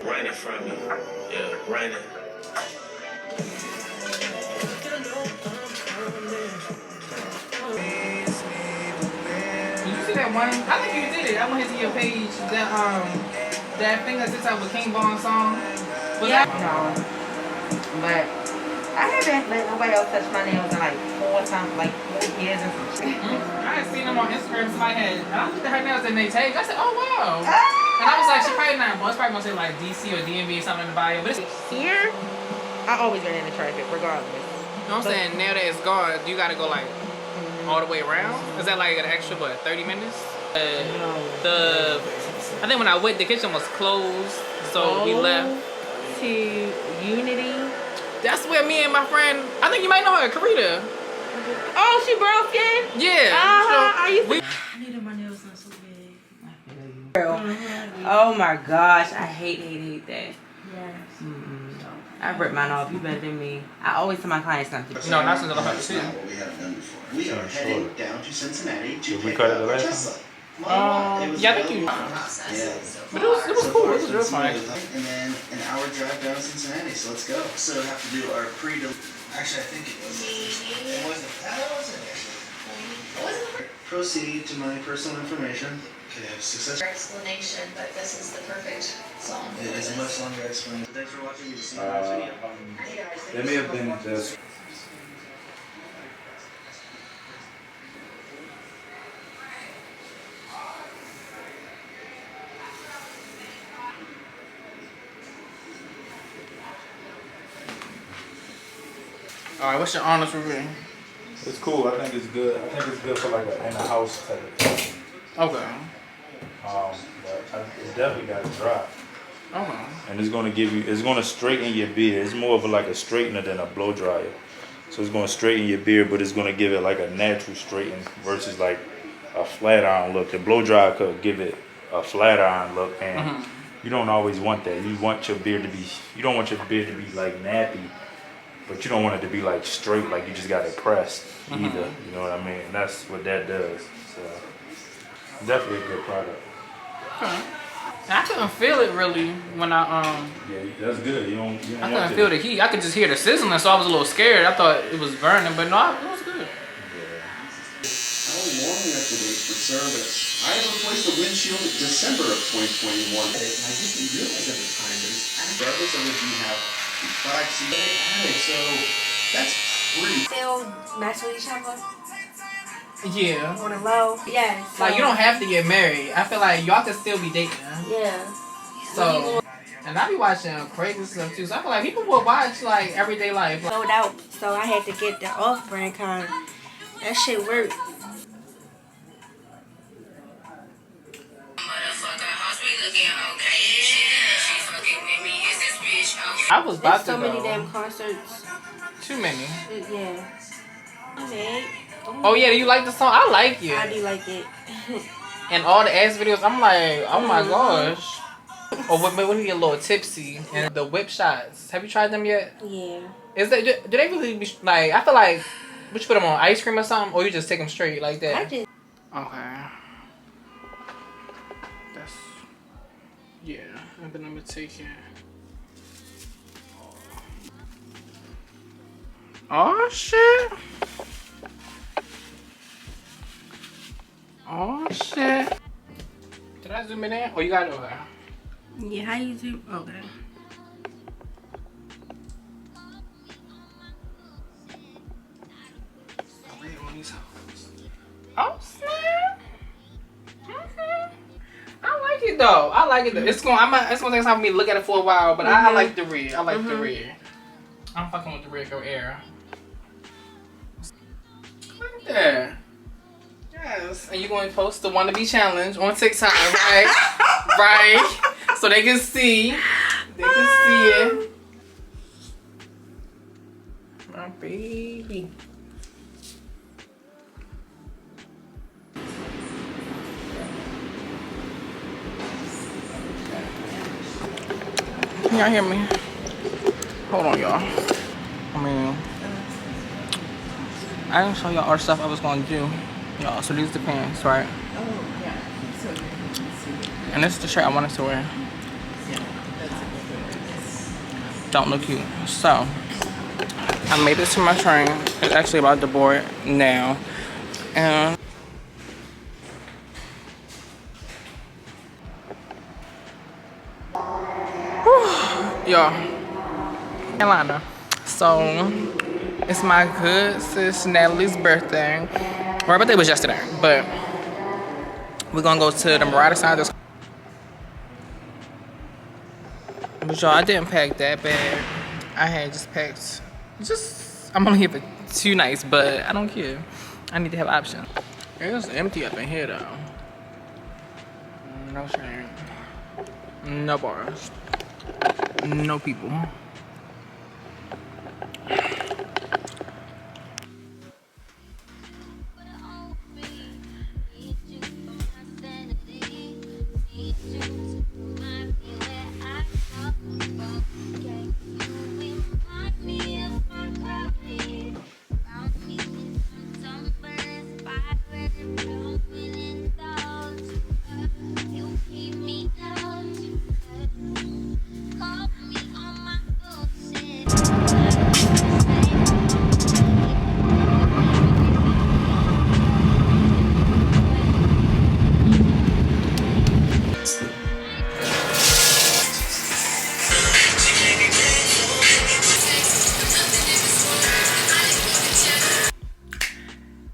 Raining from me. Yeah, raining. Did you see that one? I think you did it. I went to your page. That thing that sits out with King Von song. Yeah. No. But I haven't let nobody else touch my nails in like 4 years and some shit. I had seen them on Instagram. Somebody had, and I looked at her nails and they tagged. I said, oh wow. And I was like, she probably not. Well, it's probably gonna say like DC or DMV or something in the bio. But it's Here, I always run into traffic regardless. you know what I'm saying? Now that it's gone, you gotta go like all the way around. Is that like an extra 30 minutes? I think when I went, the kitchen was closed, so we left to Unity. That's where me and my friend, I think you might know her, Karita. Oh, she broken? Yeah. I needed my nails done so bad. Oh my gosh, I hate that. Yes. I ripped mine off. You better than me. I always tell my clients not to. No, not since I left too. We are heading down to Cincinnati to we cut it the last time? Yeah, I think you. Yeah. But it was cool. It was real fun. And then an hour drive down to Cincinnati, so let's go. So we have to do our Actually, I think it was. It wasn't. That wasn't actually. Proceed to my personal information. Okay, I have success. Explanation, but this is the perfect song. It is a much longer explanation. Thanks for watching. See you next video. There may have been this. Alright, what's your honest review? It's cool. I think it's good. I think it's good for like an in-the-house type of thing. Okay. But it's definitely got to dry. Okay. And it's gonna give you. It's gonna straighten your beard. It's more of like a straightener than a blow dryer. So it's gonna straighten your beard, but it's gonna give it like a natural straighten versus like a flat iron look. The blow dryer could give it a flat iron look, and you don't always want that. You want your beard to be. You don't want your beard to be like nappy. But you don't want it to be like straight, like you just got it pressed either. You know what I mean? And that's what that does. So definitely a good product. Okay. I couldn't feel it really when I Yeah, that's good. You don't I couldn't feel the heat. I could just hear the sizzling, so I was a little scared. I thought it was burning, but no, it was good. How long after wait for service? I have replaced the windshield in December of 2021. And I didn't realize at the time there's regardless of if you have products added, so that's free. Still mess with each other Yeah. on a low. Yeah. So, Like you don't have to get married. I feel like y'all can still be dating. Yeah. So, and I be watching crazy stuff too. So I feel like people will watch like everyday life. sold out, so I had to get the off-brand kind. That shit worked. I was about There's to so go. many damn concerts. Too many. Yeah. Okay. Oh yeah, do you like the song? I like it. I do like it. And all the ass videos, I'm like, oh my gosh. Or when we get a little tipsy and the whip shots. Have you tried them yet? Yeah. Is that do they really be like? I feel like would you put them on ice cream or something, or you just take them straight like that? I just. Okay. That's yeah. And then I'm gonna take it. Oh shit. Oh shit. Did I zoom in there? Oh, you got it over there. Yeah, how you do? Okay. Oh snap! I like it though. I like it though. It's gonna take time for me to look at it for a while, but I like the red. I like the red. I'm fucking with the red girl era. Look at that. Yes. And you're going to post the wannabe challenge on TikTok, right? Right. So they can see. They can see it. My baby. Can y'all hear me? Hold on, y'all. I didn't show y'all all the stuff I was gonna do. Y'all, so these are the pants, right? Oh, yeah. And this is the shirt I wanted to wear. Don't look cute. So, I made it to my train. It's actually about to board now. And y'all, Carolina. So it's my good sis Natalie's birthday. Her birthday was yesterday, but we're gonna go to the Murata side. But y'all, I didn't pack that bad. I had just packed I'm only here for 2 nights, but I don't care. I need to have options. It's empty up in here though. No shame. No bars. No people.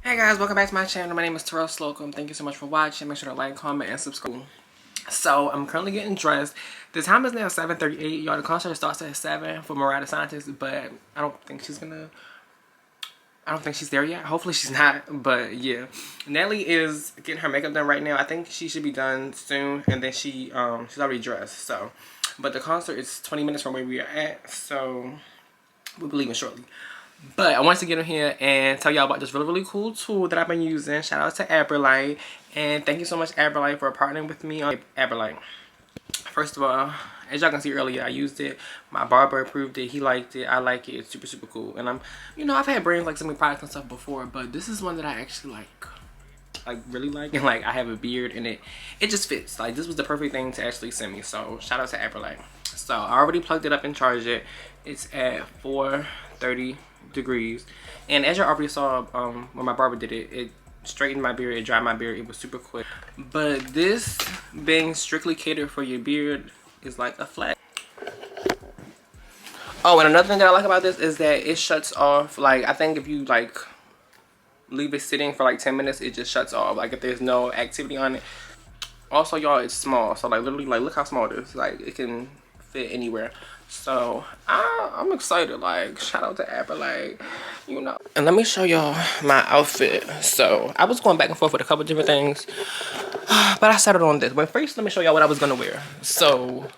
Hey guys, welcome back to my channel. My name is terrellslocum. Thank you so much for watching. Make sure to like, comment, and subscribe. So I'm currently getting dressed. The time is now 7:38. Y'all, the concert starts at 7 for Murata Scientist, but I don't think she's there yet. Hopefully she's not, but yeah. Natalie is getting her makeup done right now. I think she should be done soon, and then she's already dressed. So, but the concert is 20 minutes from where we are at, so we'll be leaving shortly. But I wanted to get in here and tell y'all about this really cool tool that I've been using. Shout out to Aberlite, and thank you so much Aberlite for partnering with me on Aberlite. First of all, as y'all can see earlier, I used it. My barber approved it. He liked it. I like it. It's super cool. And I've had brands like so many products and stuff before, but this is one that I actually really like. And like, I have a beard and it just fits. Like, this was the perfect thing to actually send me. So shout out to Aberlite. So I already plugged it up and charged it. It's at 430 degrees, and as you already saw when my barber did it, it straightened my beard, it dried my beard, it was super quick. But this being strictly catered for your beard is like a flat. Oh, and another thing that I like about this is that it shuts off. Like, I think if you like leave it sitting for like 10 minutes, it just shuts off, like if there's no activity on it. Also, y'all, it's small, so like literally, like, look how small it is. Like, it can fit anywhere. So I'm excited. Like, shout out to Aberlite, you know. And let me show y'all my outfit. So I was going back and forth with a couple different things, but I settled on this. But first, let me show y'all what I was gonna wear. So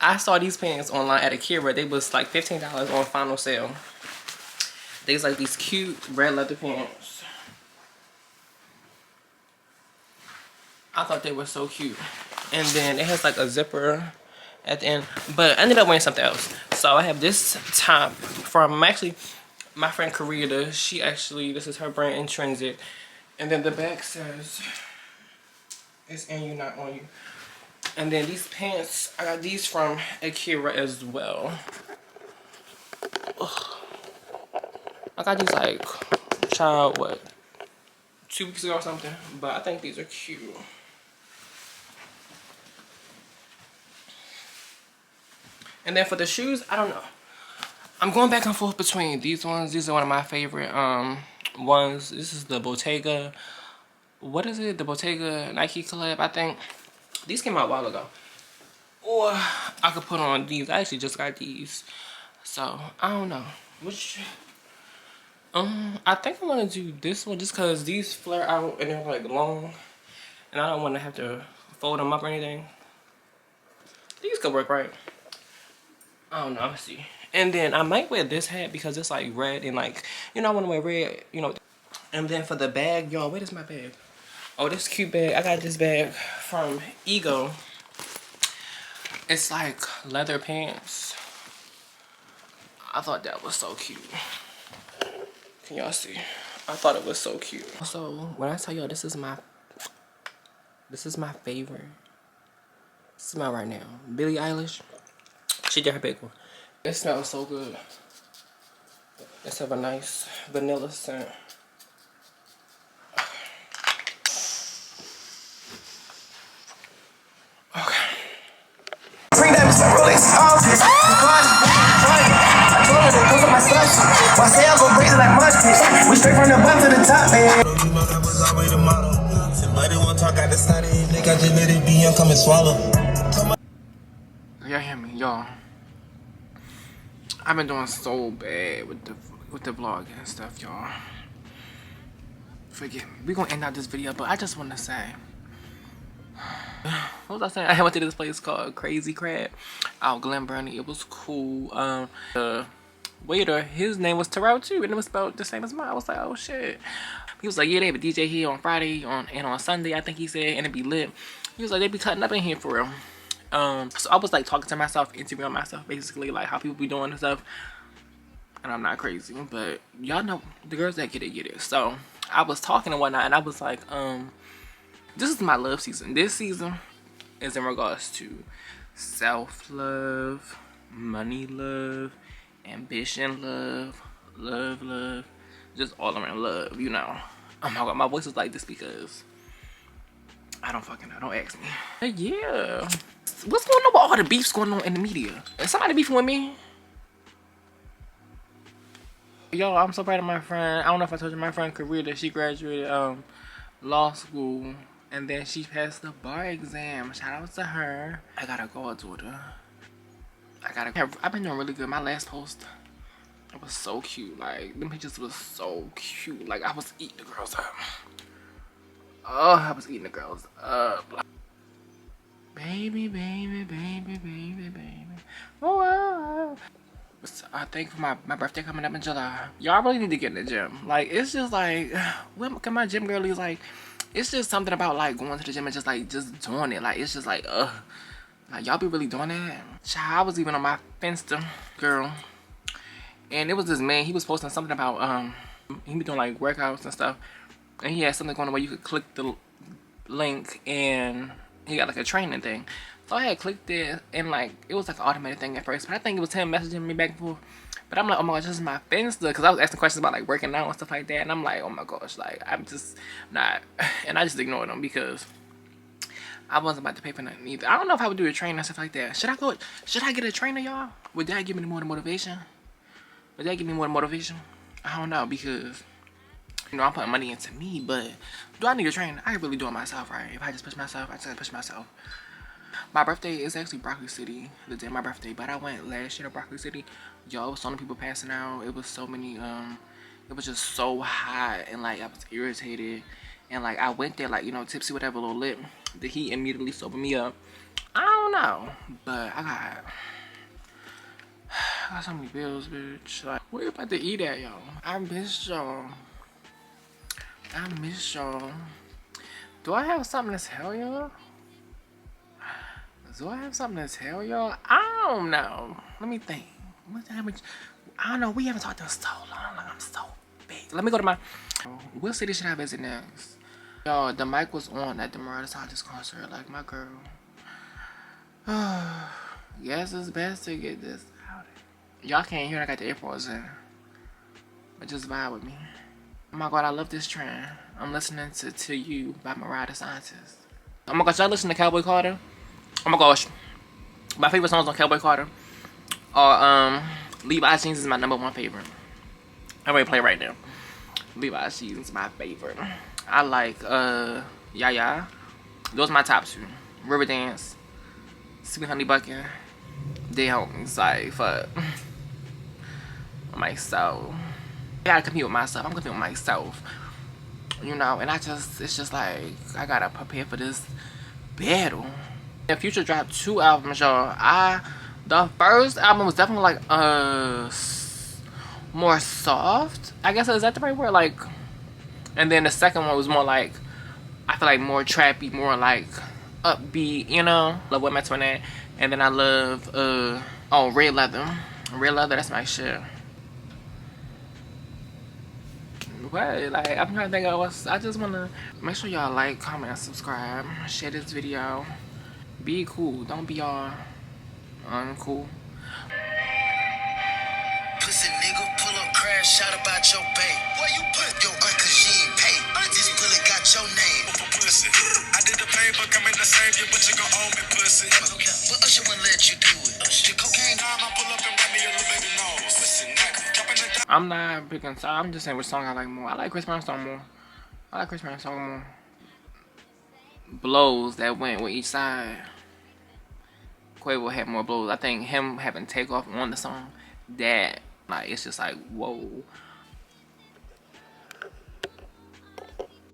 I saw these pants online at Akira. They was like $15 on final sale. These like these cute red leather pants. I thought they were so cute. And then it has like a zipper at the end, but I ended up wearing something else. So I have this top from my friend Karita. She actually, this is her brand, Intrinsic. And then the back says it's in you, not on you. And then these pants, I got these from Akira as well. Ugh. I got these like, child, what, 2 weeks ago or something, but I think these are cute. And then for the shoes, I don't know. I'm going back and forth between these ones. These are one of my favorite ones. This is the Bottega. What is it? The Bottega Nike collab, I think. These came out a while ago. Or I could put on these. I actually just got these. So, I don't know. Which, I think I'm going to do this one just because these flare out and they're like long. And I don't want to have to fold them up or anything. These could work, right? I don't know, let's see. And then I might wear this hat because it's like red and like, you know, I want to wear red, you know. And then for the bag, y'all, where is my bag? Oh, this cute bag. I got this bag from Ego. It's like leather pants. I thought that was so cute. Can y'all see? I thought it was so cute. So when I tell y'all this is my favorite Smell right now. Billie Eilish. She did her big one. It smells so good. Let's have a nice vanilla scent. Okay. We straight from the bottom to the top, man. Y'all hear me, y'all? I've been doing so bad with the vlog and stuff, y'all. Forgive me. We gonna end out this video, but I just want to say, what was I saying? I went to this place called Crazy Crab out Glen Burnie. It was cool. The waiter, his name was Terrell too, and it was spelled the same as mine. I was like, oh shit. He was like, yeah, they have a DJ here on Friday and on Sunday, I think he said, and it'd be lit. He was like, they be cutting up in here for real. So I was like talking to myself, interviewing myself, basically like how people be doing and stuff. And I'm not crazy, but y'all know the girls that get it. So I was talking and whatnot, and I was like, this is my love season. This season is in regards to self-love, money love, ambition love, just all around love, you know. Oh my god, my voice is like this because I don't fucking know, don't ask me. But yeah, what's going on with all the beefs going on in the media? Is somebody beefing with me? Yo, I'm so proud of my friend. I don't know if I told you, my friend Karita, she graduated law school and then she passed the bar exam. Shout out to her. I got a goddaughter. I've been doing really good. My last post, it was so cute. Like, them pictures was so cute. Like, I was eating the girls up. Oh, I was eating the girls up. Like, baby. Oh. I think for my birthday coming up in July, y'all really need to get in the gym. Like, it's just like, when my gym girl is like, it's just something about like going to the gym and just doing it. Like, it's just like, like y'all be really doing that. Child, I was even on my Finsta, girl, and it was this man. He was posting something about he be doing like workouts and stuff, and he had something going on where you could click the link and he got like a training thing. So I had clicked it and like it was like an automated thing at first, but I think it was him messaging me back and forth. But I'm like, oh my gosh, this is my Finsta, because I was asking questions about like working out and stuff like that, and I'm like, oh my gosh, like I'm just not, and I just ignored him because I wasn't about to pay for nothing either. I don't know if I would do a trainer and stuff like that. Should I get a trainer, y'all? Would that give me more motivation? I don't know, because you know I'm putting money into me, but do I need a trainer? I can really do it myself, right? If I just push myself, I just gotta push myself. My birthday is actually Broccoli City, the day of my birthday, but I went last year to Broccoli City. Yo, it was so many people passing out. It was so many, it was just so hot, and like I was irritated, and like I went there like, you know, tipsy, whatever, a little lit. The heat immediately sobered me up. I don't know, but I got so many bills, bitch. Like, where you about to eat at, y'all? I miss y'all. Do I have something to tell y'all? I don't know. Let me think. I don't know. We haven't talked in so long. Like, I'm so big. Let me go to my... What city should I visit next? Yo, the mic was on at the Mariah Sanchez concert. Like, my girl. Guess it's best to get this out. Y'all can't hear I got the AirPods in. But just vibe with me. Oh my god, I love this trend. I'm listening to You by Mariah Sanchez. Oh my gosh, y'all listen to Cowboy Carter? Oh my gosh, my favorite songs on Cowboy Carter are Levi's Jeans is my #1 favorite. I'm ready to play right now. Levi's Jeans is my favorite. I like Yeah. Those are my top 2. Riverdance, Sweet Honey Bucket, They Homies. Like, fuck. Myself. I gotta compete with myself. I'm competing with myself. You know, and it's just like, I gotta prepare for this battle. And Future dropped 2 albums, y'all. The first album was definitely like more soft, I guess. Is that the right word? Like, and then the second one was more like, I feel like more trappy, more like upbeat, you know. Love What Matters that. And then I love Red Leather. That's my shit. What? Like, I'm trying to think of what's... I just want to make sure y'all like, comment, and subscribe. Share this video. Be cool. Don't be all uncool. Pussy nigga, pull up, crash out about your pay. Where you put your uncle, she ain't pay. This bullet got your name. Pussy. I did the paper, coming to save you, but you gon' owe me pussy. But Usher wouldn't let you do it. The cocaine time, I pull up and wrap me a little baby nose. Listen, nigga, I'm not picking song. I'm just saying which song I like more. I like Chris Brown's song more. I like Chris Brown's song more. Blows that went with each side. Quavo had more blows. I think him having Takeoff on the song, that like it's just like whoa.